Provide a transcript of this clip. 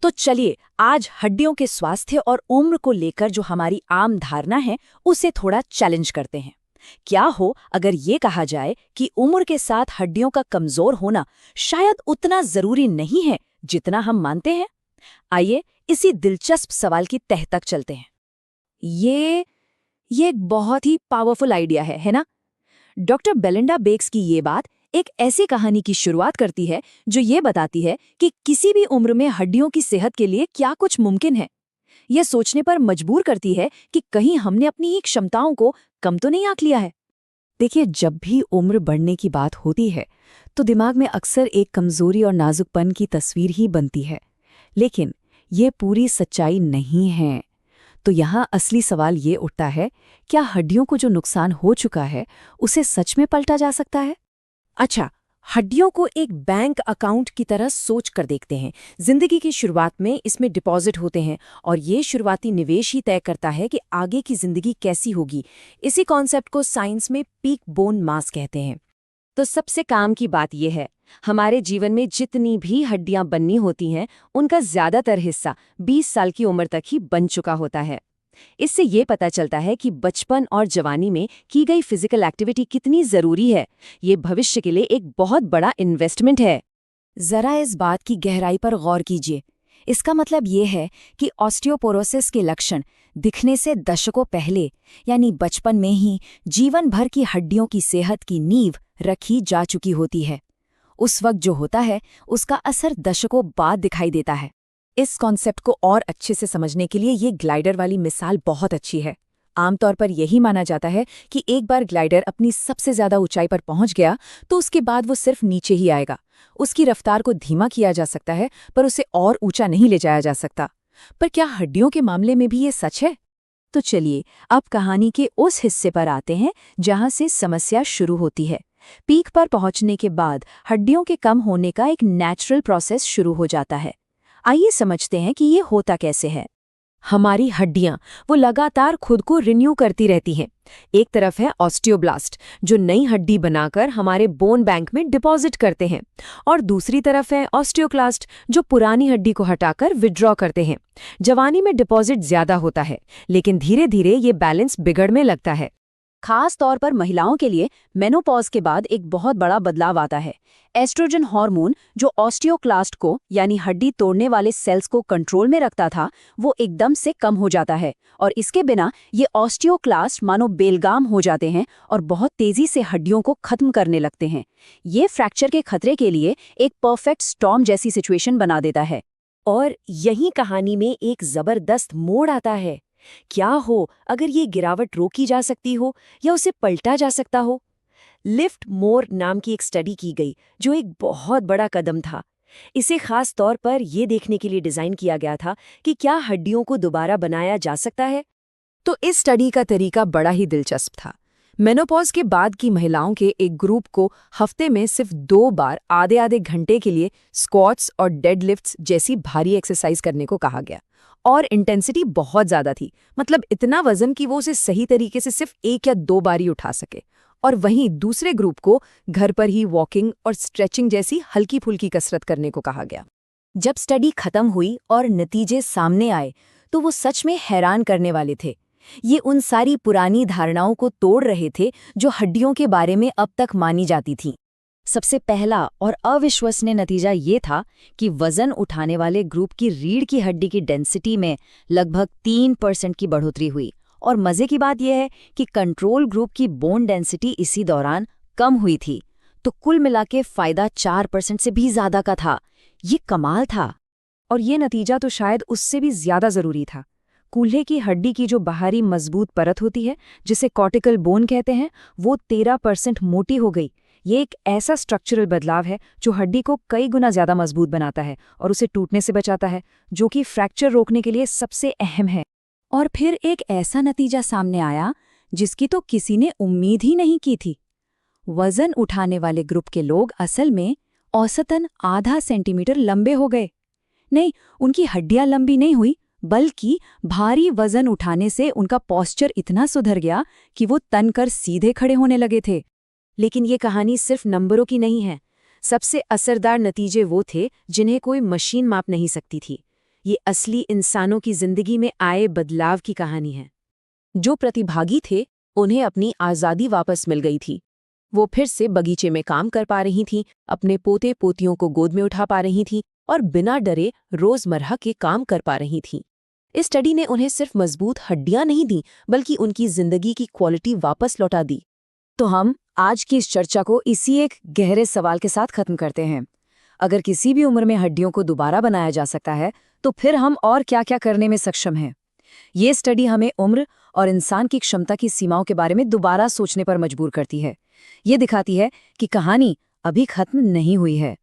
तो चलिए आज हड्डियों के स्वास्थ्य और उम्र को लेकर जो हमारी आम धारणा है उसे थोड़ा चैलेंज करते हैं। क्या हो अगर ये कहा जाए कि उम्र के साथ हड्डियों का कमजोर होना शायद उतना जरूरी नहीं है जितना हम मानते हैं। आइए इसी दिलचस्प सवाल की तह तक चलते हैं। ये एक बहुत ही पावरफुल आइडिया है ना? डॉक्टर बेलिंडा बेक्स की ये बात एक ऐसी कहानी की शुरुआत करती है जो ये बताती है कि किसी भी उम्र में हड्डियों की सेहत के लिए क्या कुछ मुमकिन है। यह सोचने पर मजबूर करती है कि कहीं हमने अपनी क्षमताओं को कम तो नहीं आंक लिया है। देखिए, जब भी उम्र बढ़ने की बात होती है तो दिमाग में अक्सर एक कमजोरी और नाजुकपन की तस्वीर ही बनती है, लेकिन ये पूरी सच्चाई नहीं है। तो यहाँ असली सवाल ये उठता है, क्या हड्डियों को जो नुकसान हो चुका है उसे सच में पलटा जा सकता है? अच्छा, हड्डियों को एक बैंक अकाउंट की तरह सोच कर देखते हैं। जिंदगी की शुरुआत में इसमें डिपॉजिट होते हैं और ये शुरुआती निवेश ही तय करता है कि आगे की जिंदगी कैसी होगी। इसी कॉन्सेप्ट को साइंस में पीक बोन मास कहते हैं। तो सबसे काम की बात यह है, हमारे जीवन में जितनी भी हड्डियां बननी होती हैं उनका ज्यादातर हिस्सा 20 साल की उम्र तक ही बन चुका होता है। इससे ये पता चलता है कि बचपन और जवानी में की गई फिजिकल एक्टिविटी कितनी जरूरी है। ये भविष्य के लिए एक बहुत बड़ा इन्वेस्टमेंट है। जरा इस बात की गहराई पर गौर कीजिए। इसका मतलब ये है कि ऑस्टियोपोरोसिस के लक्षण दिखने से दशकों पहले यानी बचपन में ही जीवन भर की हड्डियों की सेहत की नींव रखी जा चुकी होती है। उस वक्त जो होता है उसका असर दशकों बाद दिखाई देता है। इस कॉन्सेप्ट को और अच्छे से समझने के लिए ये ग्लाइडर वाली मिसाल बहुत अच्छी है। आमतौर पर यही माना जाता है कि एक बार ग्लाइडर अपनी सबसे ज्यादा ऊंचाई पर पहुंच गया तो उसके बाद वो सिर्फ नीचे ही आएगा। उसकी रफ्तार को धीमा किया जा सकता है पर उसे और ऊंचा नहीं ले जाया जा सकता। पर क्या हड्डियों के मामले में भी ये सच है? तो चलिए अब कहानी के उस हिस्से पर आते हैं जहां से समस्या शुरू होती है। पीक पर पहुंचने के बाद हड्डियों के कम होने का एक नेचुरल प्रोसेस शुरू हो जाता है। आइए समझते हैं कि ये होता कैसे है। हमारी हड्डियां वो लगातार खुद को रिन्यू करती रहती हैं। एक तरफ है ऑस्टियोब्लास्ट जो नई हड्डी बनाकर हमारे बोन बैंक में डिपॉजिट करते हैं, और दूसरी तरफ है ऑस्टियोक्लास्ट जो पुरानी हड्डी को हटाकर विड्रॉ करते हैं। जवानी में डिपॉजिट ज्यादा होता है, लेकिन धीरे धीरे ये बैलेंस बिगड़ने लगता है। खास तौर पर महिलाओं के लिए मेनोपॉज के बाद एक बहुत बड़ा बदलाव आता है। एस्ट्रोजन हार्मोन जो ऑस्टियोक्लास्ट को यानी हड्डी तोड़ने वाले सेल्स को कंट्रोल में रखता था, वो एकदम से कम हो जाता है और इसके बिना ये ऑस्टियोक्लास्ट मानो बेलगाम हो जाते हैं और बहुत तेजी से हड्डियों को खत्म करने लगते हैं। ये फ्रैक्चर के खतरे के लिए एक परफेक्ट स्टॉर्म जैसी सिचुएशन बना देता है। और यही कहानी में एक जबरदस्त मोड़ आता है। क्या हो अगर ये गिरावट रोकी जा सकती हो या उसे पलटा जा सकता हो? लिफ्ट मोर नाम की एक स्टडी की गई जो एक बहुत बड़ा कदम था। इसे खास तौर पर यह देखने के लिए डिजाइन किया गया था कि क्या हड्डियों को दोबारा बनाया जा सकता है। तो इस स्टडी का तरीका बड़ा ही दिलचस्प था। मेनोपॉज के बाद की महिलाओं के एक ग्रुप को हफ्ते में सिर्फ 2 बार आधे आधे घंटे के लिए स्क्वाट्स और डेडलिफ्ट्स जैसी भारी एक्सरसाइज करने को कहा गया, और इंटेंसिटी बहुत ज्यादा थी, मतलब इतना वजन कि वो उसे सही तरीके से सिर्फ 1 या 2 बार ही उठा सके। और वहीं दूसरे ग्रुप को घर पर ही वॉकिंग और स्ट्रेचिंग जैसी हल्की फुल्की कसरत करने को कहा गया। जब स्टडी खत्म हुई और नतीजे सामने आए तो वो सच में हैरान करने वाले थे। ये उन सारी पुरानी धारणाओं को तोड़ रहे थे जो हड्डियों के बारे में अब तक मानी जाती थीं। सबसे पहला और अविश्वसनीय नतीजा ये था कि वजन उठाने वाले ग्रुप की रीढ़ की हड्डी की डेंसिटी में लगभग 3% की बढ़ोतरी हुई, और मजे की बात यह है कि कंट्रोल ग्रुप की बोन डेंसिटी इसी दौरान कम हुई थी। तो कुल मिलाके फायदा 4% से भी ज्यादा का था। ये कमाल था। और ये नतीजा तो शायद उससे भी ज्यादा जरूरी था। कूल्हे की हड्डी की जो बाहरी मजबूत परत होती है, जिसे कॉर्टिकल बोन कहते हैं, वो 13% मोटी हो गई। ये एक ऐसा स्ट्रक्चरल बदलाव है जो हड्डी को कई गुना ज्यादा मजबूत बनाता है और उसे टूटने से बचाता है, जो कि फ्रैक्चर रोकने के लिए सबसे अहम है। और फिर एक ऐसा नतीजा सामने आया जिसकी तो किसी ने उम्मीद ही नहीं की थी। वजन उठाने वाले ग्रुप के लोग असल में औसतन आधा सेंटीमीटर लंबे हो गए। नहीं, उनकी हड्डियां लंबी नहीं हुई, बल्कि भारी वजन उठाने से उनका पोस्चर इतना सुधर गया कि वो तनकर सीधे खड़े होने लगे थे। लेकिन ये कहानी सिर्फ नंबरों की नहीं है। सबसे असरदार नतीजे वो थे जिन्हें कोई मशीन माप नहीं सकती थी। ये असली इंसानों की जिंदगी में आए बदलाव की कहानी है। जो प्रतिभागी थे, उन्हें अपनी आज़ादी वापस मिल गई थी। वो फिर से बगीचे में काम कर पा रही थीं, अपने पोते पोतियों को गोद में उठा पा रही थीं और बिना डरे रोज़मर्रा के काम कर पा रही थीं। इस स्टडी ने उन्हें सिर्फ मजबूत हड्डियां नहीं दी, बल्कि उनकी जिंदगी की क्वालिटी वापस लौटा दी। तो हम आज की इस चर्चा को इसी एक गहरे सवाल के साथ खत्म करते हैं। अगर किसी भी उम्र में हड्डियों को दोबारा बनाया जा सकता है, तो फिर हम और क्या-क्या करने में सक्षम हैं? ये स्टडी हमें उम्र और इंसान की क्षमता की सीमाओं के बारे में दोबारा सोचने पर मजबूर करती है। ये दिखाती है कि कहानी अभी खत्म नहीं हुई है।